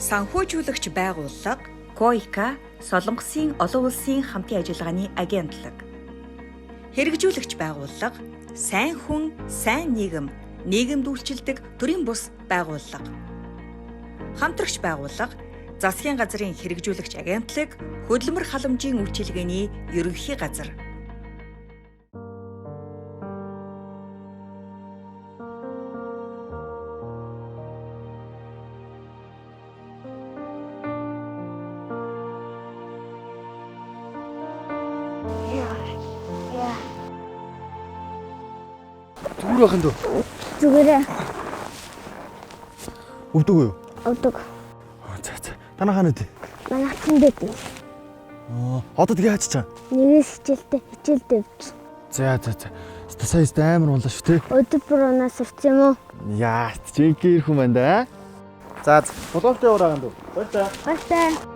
Санхүүжуулагч байгууллага, КОИКА, Солонгосын олон улсын хамтын ажиллагааны агентлаг. Хэрэгжүүлэгч байгууллага, сайн хүн, сайн нийгэм, нийгэмд үйлчилдэг төрийн бус байгууллага. Хамтрагч байгууллага, засгийн газрын хэрэгжүүлэгч агентлаг, хөдөлмөр халамжийн үйлчилгээний ерөнхий газар. Зүгээр байх юм дөө. Зүгээрээ. Өвдөг үү? Өвдөг. За. Танаа хаана үдэ? Манай хатанд дээ. Одоо тэгээ хаачих чам. Нэгээс хичээлдээ өвч. За. Саяст амар унлаа шүү те. Өдөр бүр унаас ирсэн юм уу? Яа, чиний ирэх юм байна да. За, болоолтой ураагаан дөө. Баярлалаа. Баярлалаа.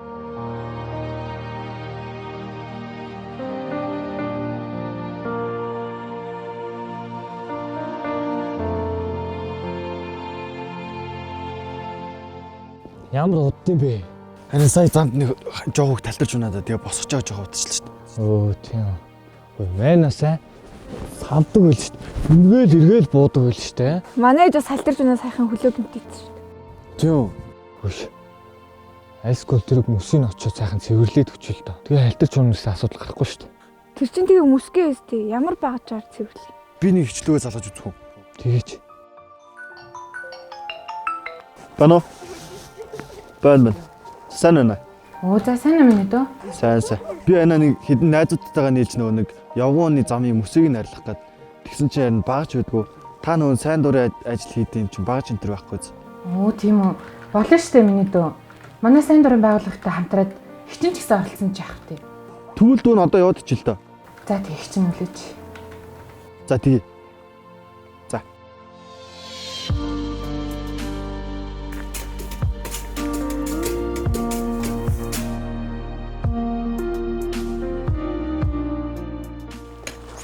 Ямар удсан бэ? Харин сая замд нэг жоогог талтарч унаа да. Тэгээ босгож байгаа жоо удчихлаа шүү дээ. Өө тийм. Ой мэнасаа савдаг байл шүү дээ. Эргээл буудаг байл шүү дээ. Манай ээж бас салтарч унаа сайхан хөлөөд мтийсэн шүү дээ. Тийм. Хөөш. Айскул тэрэг мөсийг очиж сайхан цэвэрлээд өчөл дөө. Тэгээ халтарч унаасаа асуудал гарахгүй шүү дээ. Тэр чинь тэгээ мөсгөө өстэй. Ямар багажаар цэвэрлээ. Би нэг хичлүүгээ залгаж үзэх үү? Тэгэж. Бано. Байна. Сайн байна. Оо за сайн юм ээ дөө. Сайн. Би анаа нэг хідэн найзуудтайгаа нийлж нэг явгооны замын мөсийг найрлах гээд тэгсэн чинь харин багч байдгүй. Та нөгөө сайн дурын ажил хийдэг юм чинь багч энэ төр байхгүй зү. Оо тийм үү. Болно штэ миний дөө. Манай сайн дурын байгууллагатай хамтраад хичин ч гэсэн оролцсон ч яах вэ? Тэгвэл дүү нь одоо яваад ичил та. За тэг хичин үлээж. За тэгээ. За.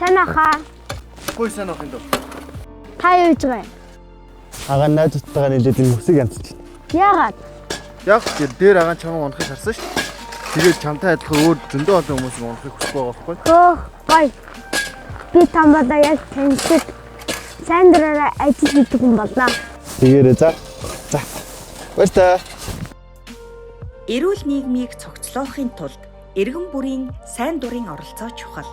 Сайн ахаа. Хөөе сайн ах энэ. Та юу хийж байгаа юм? Агаа найзуудтайгаа нийлээд энэ мөсийг янзч. Яагаад? Яг тэр дээр агаан чамаа унахыг харсан шүү дээ. Тэгээд чамтай адилхан өөр зөндөө олон хүмүүс унахыг хүсэж байгаа байхгүй? Хөөх, гой. Би тамбада яг таньдаг сайн дураараа ажил хийдэг юм байна. Тэгээрээ за. Баярлалаа. Эрүүл нийгмийг цогцлоохын тулд иргэн бүрийн сайн дурын оролцоо чухал.